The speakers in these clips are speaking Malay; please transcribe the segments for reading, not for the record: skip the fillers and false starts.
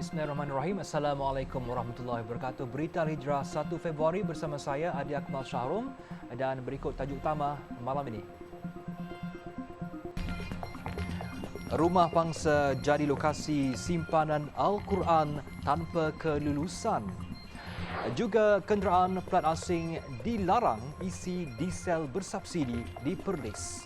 Bismillahirrahmanirrahim. Assalamualaikum warahmatullahi wabarakatuh. Berita Hijrah 1 Februari bersama saya Adi Akmal Syahrum dan berikut tajuk utama malam ini. Rumah Bangsa jadi lokasi simpanan Al-Quran tanpa kelulusan. Juga kenderaan plat asing dilarang isi diesel bersubsidi di Perlis.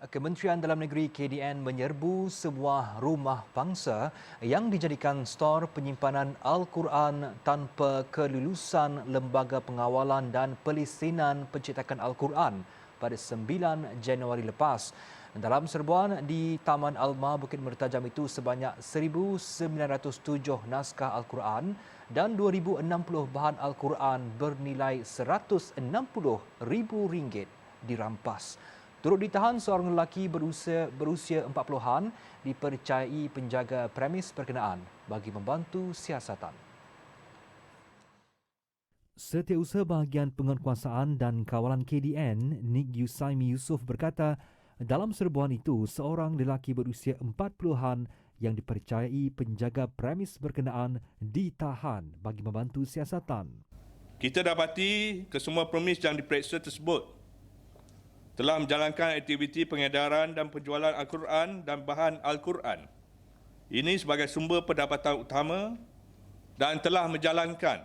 Kementerian Dalam Negeri KDN menyerbu sebuah rumah bangsa yang dijadikan stor penyimpanan Al-Quran tanpa kelulusan Lembaga Pengawalan dan Pelisinan Pencetakan Al-Quran pada 9 Januari lepas. Dalam serbuan di Taman Alma Bukit Mertajam itu sebanyak 1,907 naskah Al-Quran dan 2,060 bahan Al-Quran bernilai RM160,000 dirampas. Turut ditahan seorang lelaki berusia 40-an dipercayai penjaga premis berkenaan bagi membantu siasatan. Setiausaha Bahagian Penguatkuasaan dan Kawalan KDN, Nik Yusaimi Yusof berkata, dalam serbuan itu seorang lelaki berusia 40-an yang dipercayai penjaga premis berkenaan ditahan bagi membantu siasatan. Kita dapati kesemua premis yang diperiksa tersebut telah menjalankan aktiviti pengedaran dan penjualan Al-Quran dan bahan Al-Quran. Ini sebagai sumber pendapatan utama dan telah menjalankan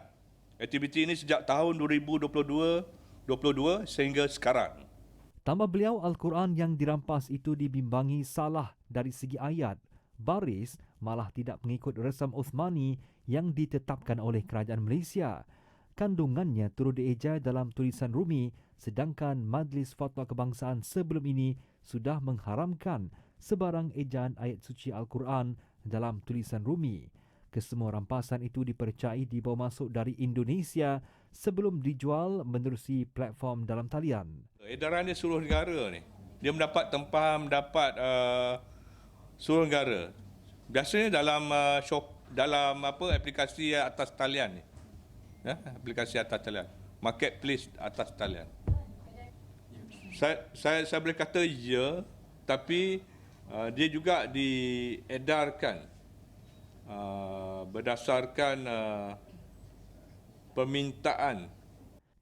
aktiviti ini sejak tahun 2022 sehingga sekarang. Tambah beliau, Al-Quran yang dirampas itu dibimbangi salah dari segi ayat, baris malah tidak mengikut resam Uthmani yang ditetapkan oleh Kerajaan Malaysia. Kandungannya turut dieja dalam tulisan Rumi, sedangkan Majlis Fatwa Kebangsaan sebelum ini sudah mengharamkan sebarang ejaan ayat suci Al-Quran dalam tulisan Rumi. Kesemua rampasan itu dipercayai dibawa masuk dari Indonesia sebelum dijual menerusi platform dalam talian. Edaran dia seluruh negara ni. Dia mendapat tempahan, mendapat seluruh negara. Biasanya dalam aplikasi atas talian ni. Ya, aplikasi atas talian, marketplace atas talian. Saya boleh kata ya, tapi dia juga diedarkan berdasarkan permintaan.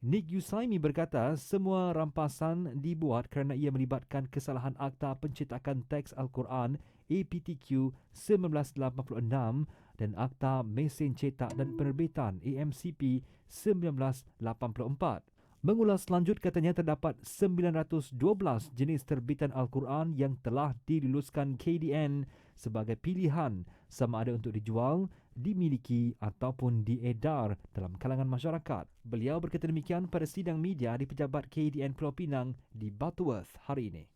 Nik Yusaimi berkata semua rampasan dibuat kerana ia melibatkan kesalahan Akta Pencetakan Teks Al-Quran APTQ 1986 dan Akta Mesin Cetak dan Penerbitan AMCP 1984. Mengulas lanjut, katanya terdapat 912 jenis terbitan Al-Quran yang telah diluluskan KDN sebagai pilihan sama ada untuk dijual, dimiliki ataupun diedar dalam kalangan masyarakat. Beliau berkata demikian pada sidang media di Pejabat KDN Pulau Pinang di Butterworth hari ini.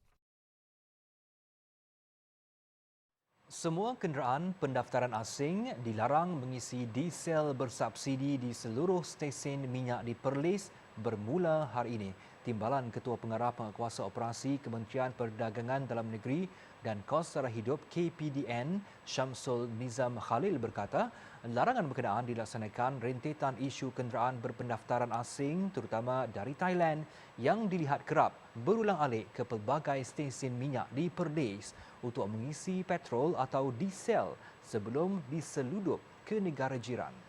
Semua kenderaan pendaftaran asing dilarang mengisi diesel bersubsidi di seluruh stesen minyak di Perlis bermula hari ini. Timbalan Ketua Pengarah Penguatkuasa Operasi Kementerian Perdagangan Dalam Negeri dan Kos Sara Hidup KPDN Syamsul Nizam Khalil berkata, larangan berkenaan dilaksanakan rentetan isu kenderaan berpendaftaran asing terutama dari Thailand yang dilihat kerap berulang-alik ke pelbagai stesen minyak di Perlis untuk mengisi petrol atau diesel sebelum diseludup ke negara jiran.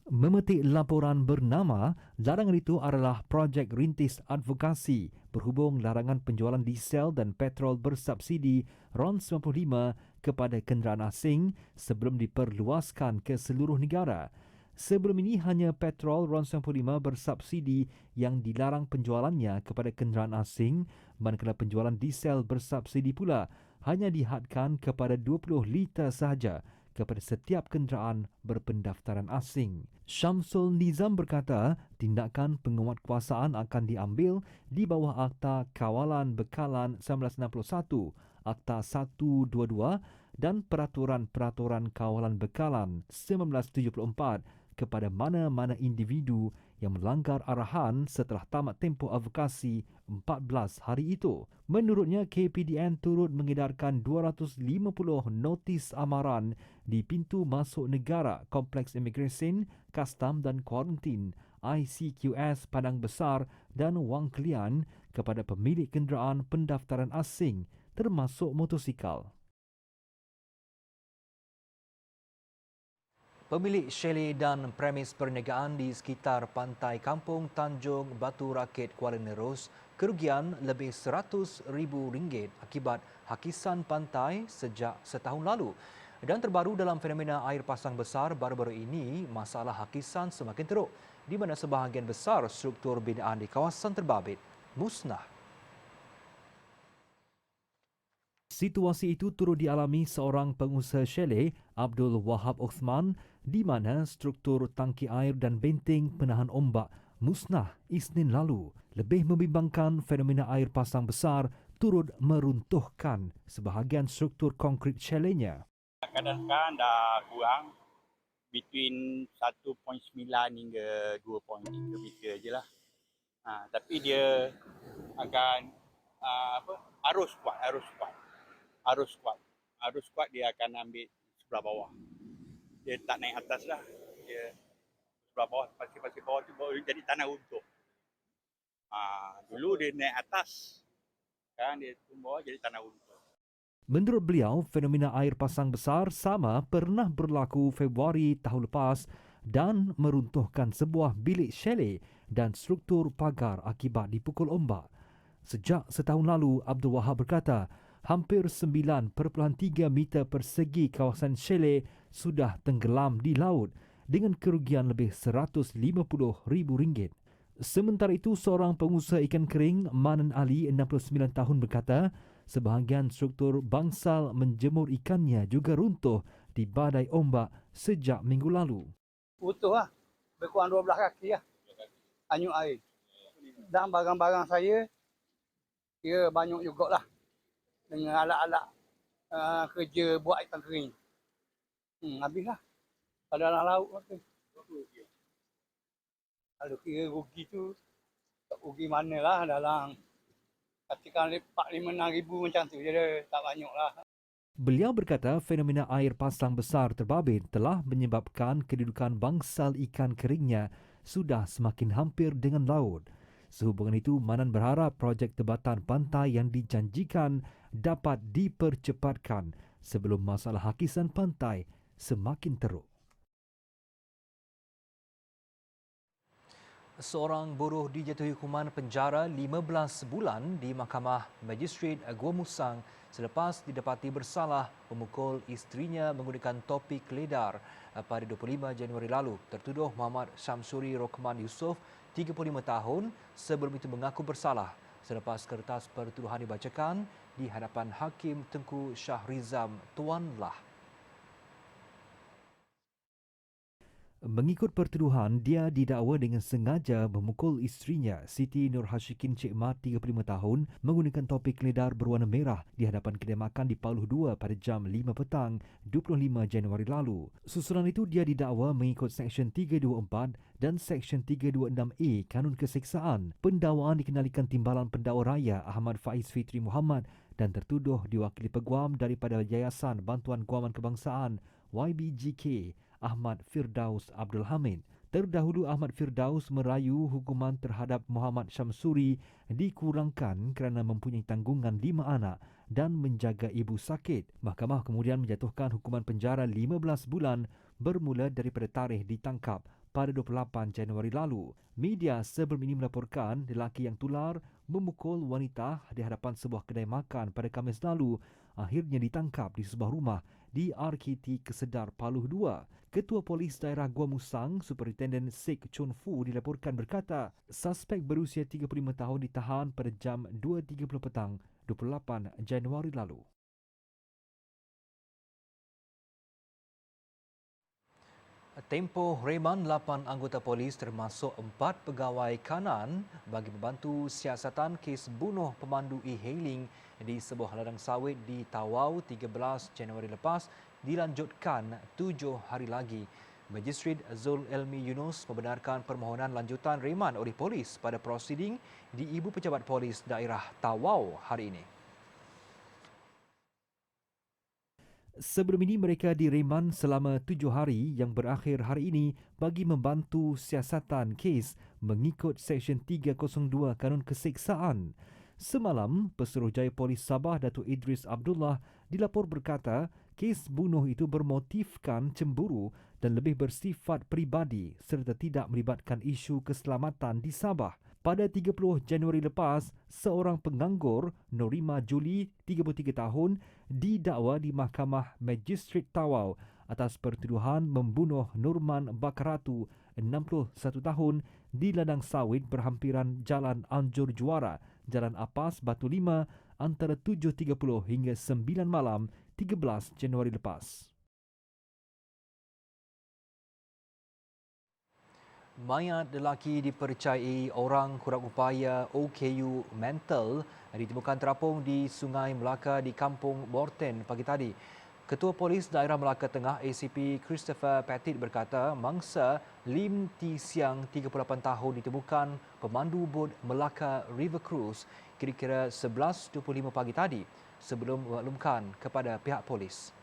Memetik laporan bernama, larangan itu adalah projek rintis advokasi berhubung larangan penjualan diesel dan petrol bersubsidi RON 95 kepada kenderaan asing sebelum diperluaskan ke seluruh negara. Sebelum ini hanya petrol RON 95 bersubsidi yang dilarang penjualannya kepada kenderaan asing, manakala penjualan diesel bersubsidi pula hanya dihadkan kepada 20 liter sahaja kepada setiap kenderaan berpendaftaran asing. Syamsul Nizam berkata, tindakan penguatkuasaan akan diambil di bawah Akta Kawalan Bekalan 1961, Akta 122 dan Peraturan-Peraturan Kawalan Bekalan 1974 kepada mana-mana individu yang melanggar arahan setelah tamat tempoh advokasi 14 hari itu. Menurutnya, KPDN turut mengedarkan 250 notis amaran di pintu masuk negara, kompleks imigresen, kastam dan kuarantin ICQS Padang Besar dan Wang Kelian kepada pemilik kenderaan pendaftaran asing termasuk motosikal. Pemilik chalet dan premis perniagaan di sekitar pantai kampung Tanjung Batu Rakit, Kuala Nerus kerugian lebih RM100,000 akibat hakisan pantai sejak setahun lalu. Dan terbaru dalam fenomena air pasang besar baru-baru ini, masalah hakisan semakin teruk di mana sebahagian besar struktur binaan di kawasan terbabit musnah. Situasi itu turut dialami seorang pengusaha chalet, Abdul Wahab Osman, di mana struktur tangki air dan benteng penahan ombak musnah Isnin lalu. Lebih membimbangkan, fenomena air pasang besar turut meruntuhkan sebahagian struktur konkrit chaletnya. Kadang sekarang dah kurang between 1.9 hingga 2.3 meter je lah. Tapi dia akan arus kuat dia akan ambil sebelah bawah. Dia tak naik atas dah. Dia sebelah bawah, pasir-pasir bawah tu baru jadi tanah runtuh. Dulu dia naik atas. Sekarang dia turun bawah jadi tanah runtuh. Menurut beliau, fenomena air pasang besar sama pernah berlaku Februari tahun lepas dan meruntuhkan sebuah bilik chalet dan struktur pagar akibat dipukul ombak. Sejak setahun lalu, Abdul Wahab berkata, hampir 9.3 meter persegi kawasan chalet sudah tenggelam di laut dengan kerugian lebih RM150,000. Sementara itu, seorang pengusaha ikan kering, Manan Ali, 69 tahun berkata, sebahagian struktur bangsal menjemur ikannya juga runtuh di badai ombak sejak minggu lalu. Utuh lah. Berkurang 12 kaki lah. Anyut air. Dan barang-barang saya, kira banyak jugalah. Dengan alat-alat kerja buat ikan kering. Habislah. Pada dalam laut tu. Kalau kira rugi tu, tak rugi manalah dalam katakan 4-5 ribu macam tu je, tak banyak lah. Beliau berkata fenomena air pasang besar terbabit telah menyebabkan kedudukan bangsal ikan keringnya sudah semakin hampir dengan laut. Sehubungan itu, Manan berharap projek tebatan pantai yang dijanjikan dapat dipercepatkan sebelum masalah hakisan pantai semakin teruk. Seorang buruh dijatuhi hukuman penjara 15 bulan di Mahkamah Magistrate Gua Musang selepas didapati bersalah memukul isterinya menggunakan topi keledar pada 25 Januari lalu. Tertuduh Muhammad Syamsuri Rokman Yusof, 35 tahun, sebelum itu mengaku bersalah selepas kertas pertuduhan dibacakan di hadapan Hakim Tengku Syahrizam Tuanlah. Mengikut pertuduhan, dia didakwa dengan sengaja memukul isterinya, Siti Nur Hashikin Cik Mat, 35 tahun, menggunakan topi keledar berwarna merah di hadapan kedai makan di Paluh 2 pada jam 5 petang 25 Januari lalu. Susulan itu, dia didakwa mengikut Seksyen 324 dan Seksyen 326A Kanun Keseksaan. Pendakwaan dikenalikan Timbalan Pendakwa Raya Ahmad Faiz Fitri Muhammad dan tertuduh diwakili peguam daripada Yayasan Bantuan Guaman Kebangsaan YBGK, Ahmad Firdaus Abdul Hamid. Terdahulu, Ahmad Firdaus merayu hukuman terhadap Muhammad Syamsuri dikurangkan kerana mempunyai tanggungan 5 anak dan menjaga ibu sakit. Mahkamah kemudian menjatuhkan hukuman penjara 15 bulan bermula daripada tarikh ditangkap pada 28 Januari lalu. Media sebelum ini melaporkan lelaki yang tular memukul wanita di hadapan sebuah kedai makan pada Khamis lalu akhirnya ditangkap di sebuah rumah di RKT Kesedar Paluh 2. Ketua Polis Daerah Gua Musang, Superintenden Sek Chun Fu, dilaporkan berkata, suspek berusia 35 tahun ditahan pada jam 2.30 petang 28 Januari lalu. Tempoh reman 8 anggota polis termasuk 4 pegawai kanan bagi membantu siasatan kes bunuh pemandu e-hailing di sebuah ladang sawit di Tawau 13 Januari lepas dilanjutkan 7 hari lagi. Magistrate Zul Elmi Yunus membenarkan permohonan lanjutan reman oleh polis pada prosiding di Ibu Pejabat Polis Daerah Tawau hari ini. Sebelum ini mereka direman selama 7 hari yang berakhir hari ini bagi membantu siasatan kes mengikut Seksyen 302 Kanun Keseksaan. Semalam, Pesuruhjaya Polis Sabah Datuk Idris Abdullah dilapor berkata kes bunuh itu bermotifkan cemburu dan lebih bersifat peribadi serta tidak melibatkan isu keselamatan di Sabah. Pada 30 Januari lepas, seorang penganggur, Norima Juli, 33 tahun, didakwa di Mahkamah Magistrat Tawau atas pertuduhan membunuh Nurman Bakaratu, 61 tahun, di ladang sawit berhampiran Jalan Anjur Juara, Jalan Apas, Batu Lima, antara 7.30 hingga 9 malam 13 Januari lepas. Mayat lelaki dipercayai orang kurang upaya OKU mental ditemukan terapung di Sungai Melaka di Kampung Morten pagi tadi. Ketua Polis Daerah Melaka Tengah ACP Christopher Petit berkata mangsa Lim Ti Siang 38 tahun ditemukan pemandu bot Melaka River Cruise kira-kira 11.25 pagi tadi sebelum memaklumkan kepada pihak polis.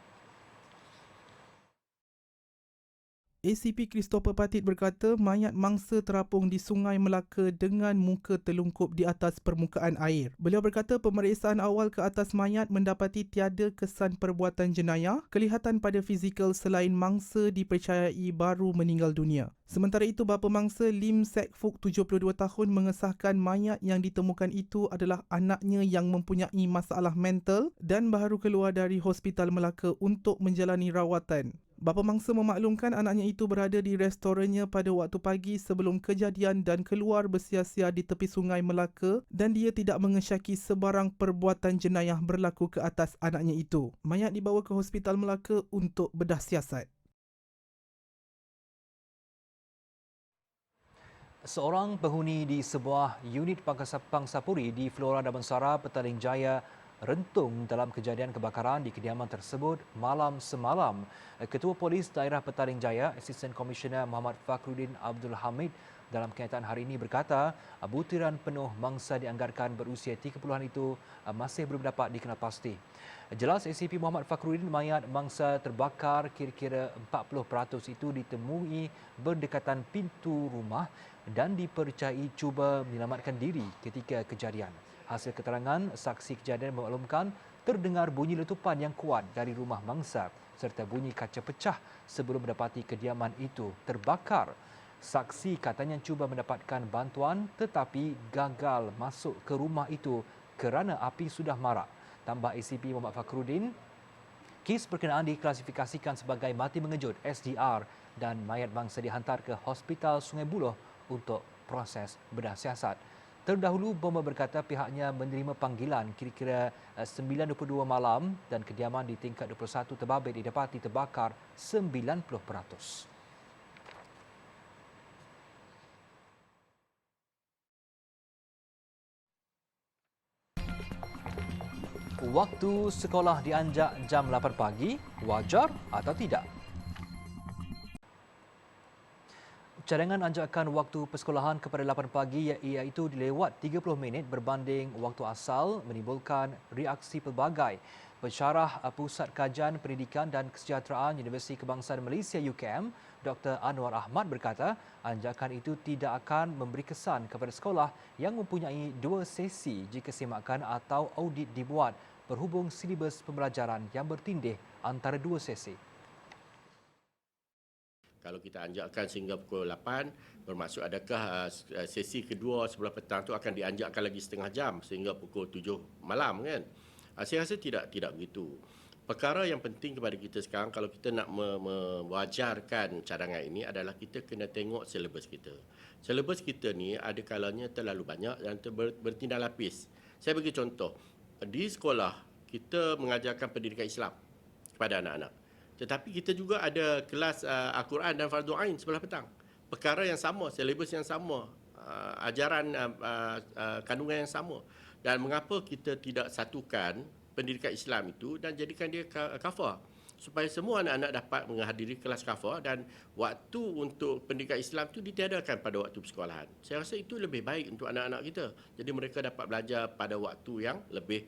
ACP Christopher Petit berkata mayat mangsa terapung di Sungai Melaka dengan muka telungkup di atas permukaan air. Beliau berkata pemeriksaan awal ke atas mayat mendapati tiada kesan perbuatan jenayah, kelihatan pada fizikal selain mangsa dipercayai baru meninggal dunia. Sementara itu, bapa mangsa Lim Sek Fuk 72 tahun mengesahkan mayat yang ditemukan itu adalah anaknya yang mempunyai masalah mental dan baru keluar dari Hospital Melaka untuk menjalani rawatan. Bapa mangsa memaklumkan anaknya itu berada di restorannya pada waktu pagi sebelum kejadian dan keluar bersia-sia di tepi Sungai Melaka dan dia tidak mengesyaki sebarang perbuatan jenayah berlaku ke atas anaknya itu. Mayat dibawa ke Hospital Melaka untuk bedah siasat. Seorang penghuni di sebuah unit pangsapuri di Flora Damansara, Petaling Jaya rentung dalam kejadian kebakaran di kediaman tersebut malam semalam. Ketua Polis Daerah Petaling Jaya, Asisten Komisioner Muhammad Fakhruddin Abdul Hamid dalam kenyataan hari ini berkata, butiran penuh mangsa dianggarkan berusia 30-an itu masih belum dapat dikenal pasti. Jelas ACP Muhammad Fakhruddin, mayat mangsa terbakar kira-kira 40% itu ditemui berdekatan pintu rumah dan dipercayai cuba menyelamatkan diri ketika kejadian. Hasil keterangan saksi kejadian memaklumkan terdengar bunyi letupan yang kuat dari rumah mangsa serta bunyi kaca pecah sebelum mendapati kediaman itu terbakar. Saksi katanya cuba mendapatkan bantuan tetapi gagal masuk ke rumah itu kerana api sudah marak. Tambah ACP Muhammad Fakhruddin, kes berkenaan diklasifikasikan sebagai mati mengejut SDR dan mayat mangsa dihantar ke Hospital Sungai Buloh untuk proses bedah siasat. Terdahulu, Bomba berkata pihaknya menerima panggilan kira-kira 9.22 malam dan kediaman di tingkat 21 Terbabit didapati terbakar 90%. Waktu sekolah dianjak jam 8 pagi, wajar atau tidak? Cadangan anjakan waktu persekolahan kepada 8 pagi iaitu dilewat 30 minit berbanding waktu asal menimbulkan reaksi pelbagai. Pensyarah Pusat Kajian Pendidikan dan Kesejahteraan Universiti Kebangsaan Malaysia UKM, Dr. Anwar Ahmad berkata anjakan itu tidak akan memberi kesan kepada sekolah yang mempunyai 2 sesi jika semakan atau audit dibuat berhubung silibus pembelajaran yang bertindih antara 2 sesi. Kalau kita anjakkan sehingga pukul 8, bermaksud adakah sesi kedua sebelah petang itu akan dianjakkan lagi setengah jam sehingga pukul 7 malam kan? Saya rasa tidak begitu. Perkara yang penting kepada kita sekarang kalau kita nak mewajarkan cadangan ini adalah kita kena tengok silibus kita. Silibus kita ni ada kalanya terlalu banyak dan bertindak lapis. Saya bagi contoh, di sekolah kita mengajarkan pendidikan Islam kepada anak-anak. Tetapi kita juga ada kelas Al-Quran dan Fardu Ain sebelah petang. Perkara yang sama, silibus yang sama, ajaran kandungan yang sama. Dan mengapa kita tidak satukan pendidikan Islam itu dan jadikan dia kafar? Supaya semua anak-anak dapat menghadiri kelas kafar dan waktu untuk pendidikan Islam itu ditiadakan pada waktu persekolahan. Saya rasa itu lebih baik untuk anak-anak kita. Jadi mereka dapat belajar pada waktu yang lebih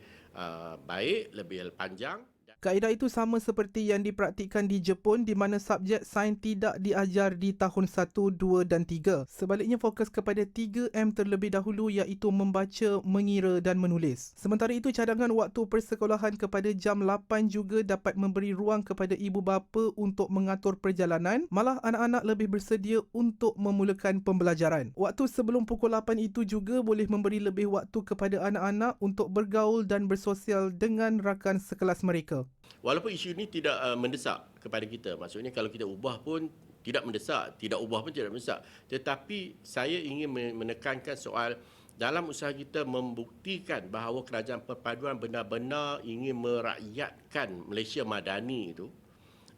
baik, lebih panjang. Kaedah itu sama seperti yang dipraktikkan di Jepun di mana subjek sains tidak diajar di tahun 1, 2 dan 3. Sebaliknya fokus kepada 3M terlebih dahulu iaitu membaca, mengira dan menulis. Sementara itu cadangan waktu persekolahan kepada jam 8 juga dapat memberi ruang kepada ibu bapa untuk mengatur perjalanan, malah anak-anak lebih bersedia untuk memulakan pembelajaran. Waktu sebelum pukul 8 itu juga boleh memberi lebih waktu kepada anak-anak untuk bergaul dan bersosial dengan rakan sekelas mereka. Walaupun isu ini tidak mendesak kepada kita, maksudnya kalau kita ubah pun tidak mendesak, tidak ubah pun tidak mendesak. Tetapi saya ingin menekankan soal dalam usaha kita membuktikan bahawa kerajaan perpaduan benar-benar ingin merakyatkan Malaysia Madani itu,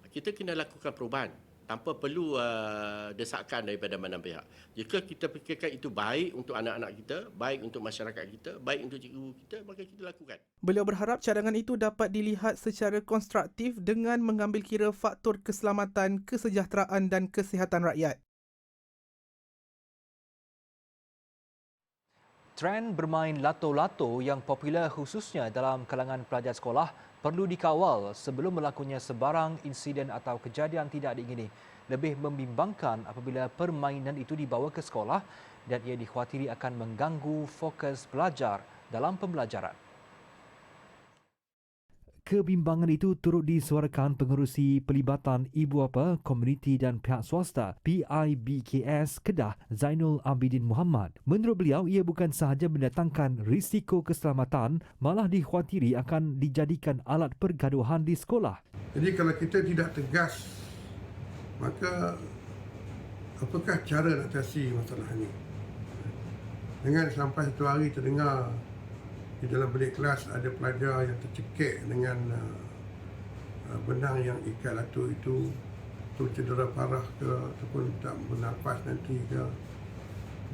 kita kena lakukan perubahan tanpa perlu desakan daripada mana pihak. Jika kita fikirkan itu baik untuk anak-anak kita, baik untuk masyarakat kita, baik untuk cikgu kita, maka kita lakukan. Beliau berharap cadangan itu dapat dilihat secara konstruktif dengan mengambil kira faktor keselamatan, kesejahteraan dan kesihatan rakyat. Trend bermain lato-lato yang popular khususnya dalam kalangan pelajar sekolah perlu dikawal sebelum berlakunya sebarang insiden atau kejadian tidak diingini. Lebih membimbangkan apabila permainan itu dibawa ke sekolah dan ia dikhawatiri akan mengganggu fokus pelajar dalam pembelajaran. Kebimbangan itu turut disuarakan pengerusi Pelibatan Ibu Bapa, Komuniti dan Pihak Swasta PIBKS Kedah, Zainul Abidin Muhammad. Menurut beliau, ia bukan sahaja mendatangkan risiko keselamatan, malah dikhawatiri akan dijadikan alat pergaduhan di sekolah. Jadi kalau kita tidak tegas, maka apakah cara nak atasi masalah ini? Dengan sampai satu hari terdengar di dalam bilik kelas ada pelajar yang tercekik dengan benang yang ikat lato itu cedera parah ke ataupun tak bernafas nanti ke,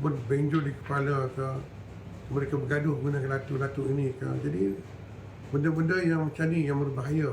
ataupun benjol di kepala ke, mereka bergaduh gunakan lato-lato ini ke. Jadi benda-benda yang macam ni yang berbahaya.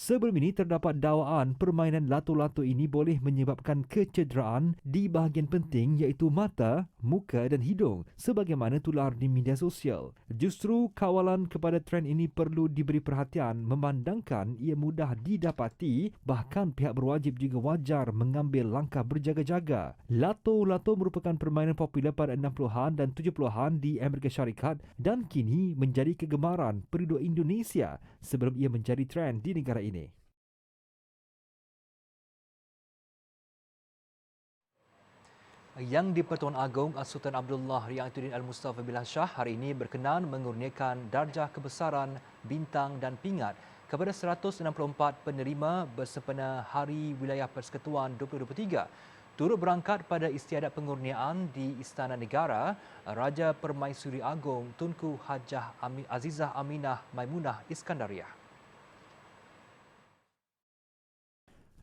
Sebelum ini terdapat dakwaan permainan lato-lato ini boleh menyebabkan kecederaan di bahagian penting iaitu mata, muka dan hidung sebagaimana tular di media sosial. Justru kawalan kepada trend ini perlu diberi perhatian memandangkan ia mudah didapati, bahkan pihak berwajib juga wajar mengambil langkah berjaga-jaga. Lato-lato merupakan permainan popular pada 60-an dan 70-an di Amerika Syarikat dan kini menjadi kegemaran penduduk Indonesia sebelum ia menjadi trend di negara ini. Yang di-Pertuan Agong Sultan Abdullah Riayatuddin Al-Mustafa Billah Shah hari ini berkenan mengurniakan darjah kebesaran, bintang dan pingat kepada 164 penerima bersempena Hari Wilayah Persekutuan 2023. Turut berangkat pada istiadat pengurniaan di Istana Negara, Raja Permaisuri Agong Tunku Hajah Azizah Aminah Maimunah Iskandariah.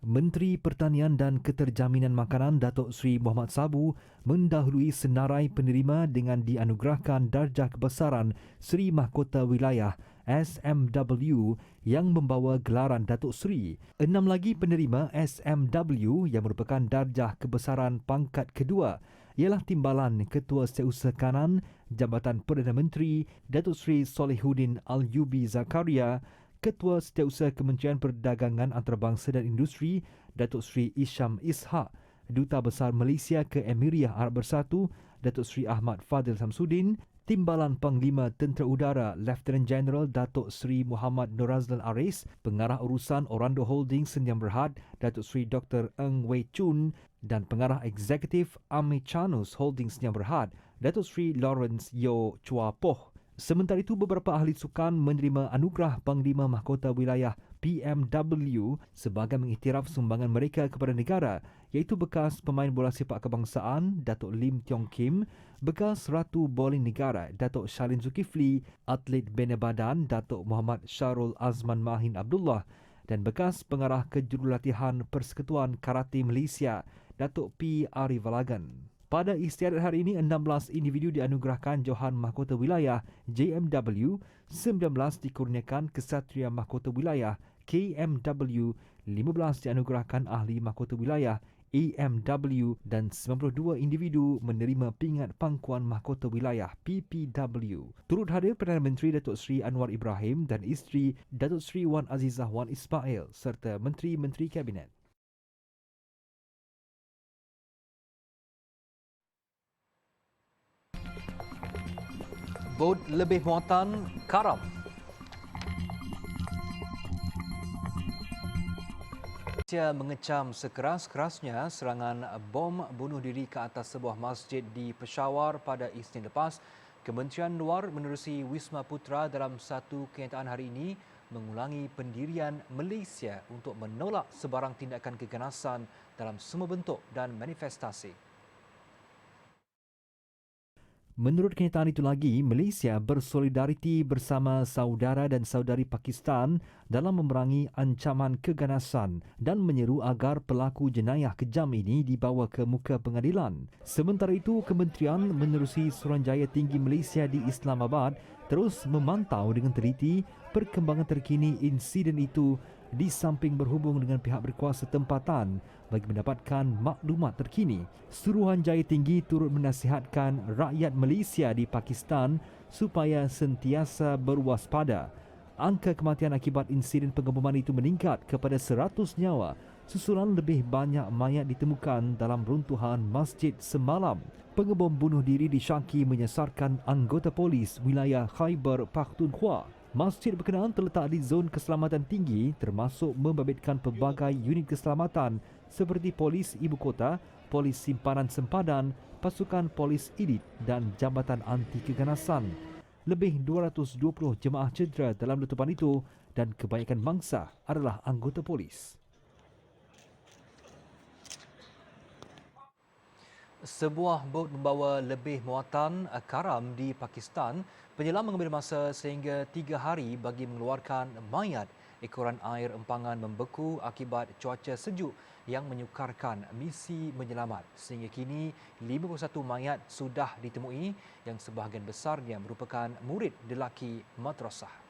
Menteri Pertanian dan Keterjaminan Makanan Datuk Seri Muhammad Sabu mendahului senarai penerima dengan dianugerahkan darjah kebesaran Seri Mahkota Wilayah SMW yang membawa gelaran Datuk Seri. 6 lagi penerima SMW yang merupakan darjah kebesaran pangkat kedua ialah Timbalan Ketua Setiausaha Kanan Jabatan Perdana Menteri Datuk Seri Solihuddin Al-Yubi Zakaria, Ketua Setiausaha Kementerian Perdagangan Antarabangsa dan Industri Datuk Seri Isham Ishak, Duta Besar Malaysia ke Emiriyah Arab Bersatu Datuk Seri Ahmad Fadil Samsudin, Timbalan Panglima Tentera Udara Lieutenant General Datuk Seri Muhammad Norazlan Aris, Pengarah Urusan Orando Holdings Sdn Bhd Datuk Seri Dr. Ng Wei Chun dan Pengarah Eksekutif Amichanus Holdings Sdn Bhd Datuk Seri Lawrence Yeo Chua Poh. Sementara itu, beberapa ahli sukan menerima anugerah Panglima Mahkota Wilayah PMW sebagai mengiktiraf sumbangan mereka kepada negara, iaitu bekas pemain bola sepak kebangsaan Datuk Lim Tiong Kim, bekas Ratu Bowling Negara Datuk Shalin Zulkifli, atlet bina badan Datuk Muhammad Syarul Azman Mahin Abdullah dan bekas pengarah kejurulatihan Persekutuan Karate Malaysia Datuk P. Arif Valagan. Pada istiadat hari ini, 16 individu dianugerahkan Johan Mahkota Wilayah JMW, 19 dikurniakan Kesatria Mahkota Wilayah KMW, 15 dianugerahkan Ahli Mahkota Wilayah AMW dan 92 individu menerima pingat pangkuan mahkota wilayah PPW. Turut hadir Perdana Menteri Datuk Seri Anwar Ibrahim dan isteri Datuk Seri Wan Azizah Wan Ismail serta menteri-menteri kabinet. Bot lebih muatan karam. Malaysia mengecam sekeras-kerasnya serangan bom bunuh diri ke atas sebuah masjid di Peshawar pada Isnin lepas. Kementerian Luar menerusi Wisma Putra dalam satu kenyataan hari ini mengulangi pendirian Malaysia untuk menolak sebarang tindakan keganasan dalam semua bentuk dan manifestasi. Menurut kenyataan itu lagi, Malaysia bersolidariti bersama saudara dan saudari Pakistan dalam memerangi ancaman keganasan dan menyeru agar pelaku jenayah kejam ini dibawa ke muka pengadilan. Sementara itu, Kementerian menerusi Suruhanjaya Tinggi Malaysia di Islamabad terus memantau dengan teliti perkembangan terkini insiden itu di samping berhubung dengan pihak berkuasa tempatan bagi mendapatkan maklumat terkini. Suruhanjaya Tinggi turut menasihatkan rakyat Malaysia di Pakistan supaya sentiasa berwaspada. Angka kematian akibat insiden pengeboman itu meningkat kepada 100 nyawa susulan lebih banyak mayat ditemukan dalam runtuhan masjid semalam. Pengebom bunuh diri disyaki menyasarkan anggota polis wilayah Khyber Pakhtunkhwa. Masjid berkenaan terletak di zon keselamatan tinggi termasuk membabitkan pelbagai unit keselamatan seperti polis ibu kota, polis simpanan sempadan, pasukan polis elit dan jambatan anti keganasan. Lebih 220 jemaah cedera dalam letupan itu dan kebanyakan mangsa adalah anggota polis. Sebuah bot membawa lebih muatan karam di Pakistan. Penyelam mengambil masa sehingga 3 hari bagi mengeluarkan mayat. Ekoran air empangan membeku akibat cuaca sejuk yang menyukarkan misi menyelamat. Sehingga kini 51 mayat sudah ditemui yang sebahagian besarnya merupakan murid lelaki madrasah.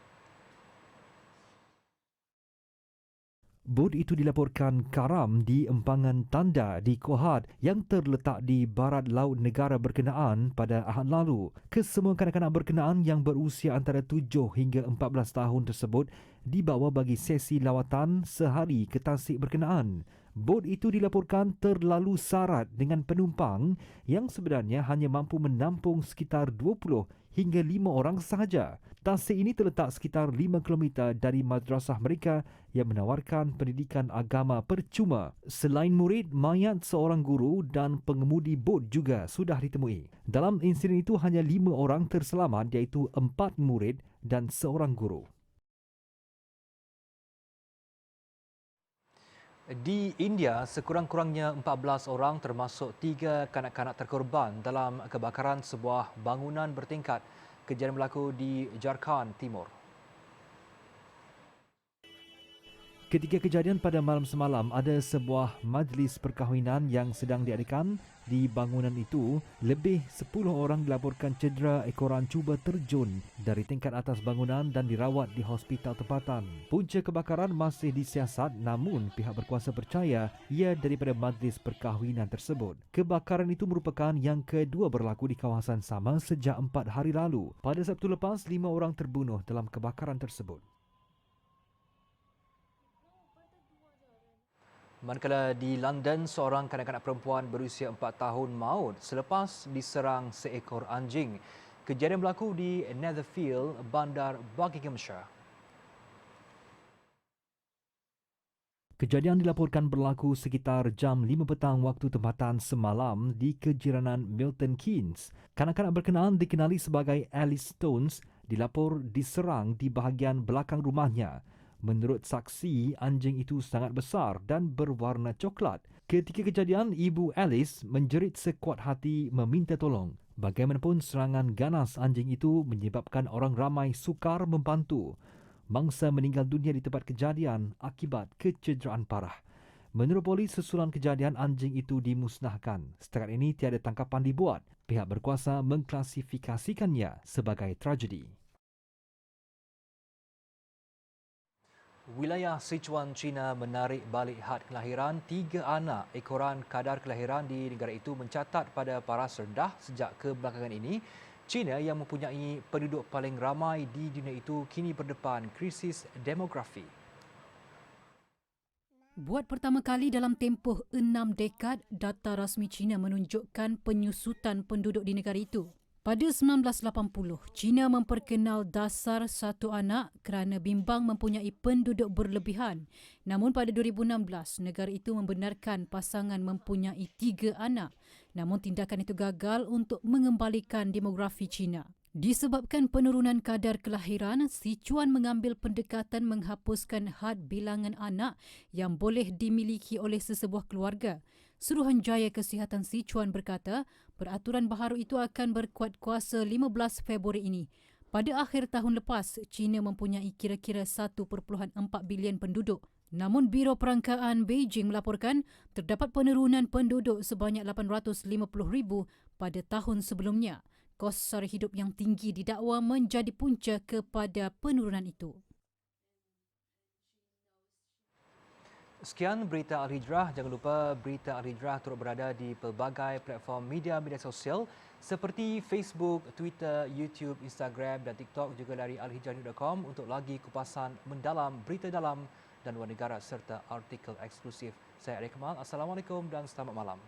Bot itu dilaporkan karam di empangan tanda di Kohat yang terletak di barat laut negara berkenaan pada Ahad lalu. Kesemua kanak-kanak berkenaan yang berusia antara 7 hingga 14 tahun tersebut dibawa bagi sesi lawatan sehari ke tasik berkenaan. Bot itu dilaporkan terlalu sarat dengan penumpang yang sebenarnya hanya mampu menampung sekitar 20 hingga 5 orang sahaja. Tasik ini terletak sekitar 5 km dari madrasah mereka yang menawarkan pendidikan agama percuma. Selain murid, mayat seorang guru dan pengemudi bot juga sudah ditemui. Dalam insiden itu hanya 5 orang terselamat iaitu 4 murid dan seorang guru. Di India, sekurang-kurangnya 14 orang termasuk 3 kanak-kanak terkorban dalam kebakaran sebuah bangunan bertingkat. Kejadian berlaku di Jharkhand Timur. Ketika kejadian pada malam semalam, ada sebuah majlis perkahwinan yang sedang diadakan di bangunan itu. Lebih 10 orang dilaporkan cedera ekoran cuba terjun dari tingkat atas bangunan dan dirawat di hospital tempatan. Punca kebakaran masih disiasat, namun pihak berkuasa percaya ia daripada majlis perkahwinan tersebut. Kebakaran itu merupakan yang kedua berlaku di kawasan sama sejak 4 hari lalu. Pada Sabtu lepas, 5 orang terbunuh dalam kebakaran tersebut. Manakala di London, seorang kanak-kanak perempuan berusia 4 tahun maut selepas diserang seekor anjing. Kejadian berlaku di Netherfield, Bandar Buckinghamshire. Kejadian dilaporkan berlaku sekitar jam 5 petang waktu tempatan semalam di kejiranan Milton Keynes. Kanak-kanak berkenaan dikenali sebagai Alice Stones dilapor diserang di bahagian belakang rumahnya. Menurut saksi, anjing itu sangat besar dan berwarna coklat. Ketika kejadian, ibu Alice menjerit sekuat hati meminta tolong. Bagaimanapun, serangan ganas anjing itu menyebabkan orang ramai sukar membantu. Mangsa meninggal dunia di tempat kejadian akibat kecederaan parah. Menurut polis, susulan kejadian anjing itu dimusnahkan. Setakat ini tiada tangkapan dibuat. Pihak berkuasa mengklasifikasikannya sebagai tragedi. Wilayah Sichuan, China menarik balik had kelahiran 3 anak. Ekoran kadar kelahiran di negara itu mencatat pada paras rendah sejak kebelakangan ini. China yang mempunyai penduduk paling ramai di dunia itu kini berdepan krisis demografi. Buat pertama kali dalam tempoh 6 dekad, data rasmi China menunjukkan penyusutan penduduk di negara itu. Pada 1980, China memperkenal dasar satu anak kerana bimbang mempunyai penduduk berlebihan. Namun pada 2016, negara itu membenarkan pasangan mempunyai 3 anak. Namun tindakan itu gagal untuk mengembalikan demografi China. Disebabkan penurunan kadar kelahiran, Sichuan mengambil pendekatan menghapuskan had bilangan anak yang boleh dimiliki oleh sesebuah keluarga. Suruhanjaya Kesihatan Sichuan berkata, peraturan baharu itu akan berkuat kuasa 15 Februari ini. Pada akhir tahun lepas, China mempunyai kira-kira 1.4 bilion penduduk. Namun Biro Perangkaan Beijing melaporkan terdapat penurunan penduduk sebanyak 850,000 pada tahun sebelumnya. Kos sara hidup yang tinggi didakwa menjadi punca kepada penurunan itu. Sekian berita Al-Hijrah. Jangan lupa berita Al-Hijrah turut berada di pelbagai platform media sosial seperti Facebook, Twitter, YouTube, Instagram dan TikTok, juga dari alhijrah.com untuk lagi kupasan mendalam berita dalam dan luar negara serta artikel eksklusif. Saya Adik Kamal. Assalamualaikum dan selamat malam.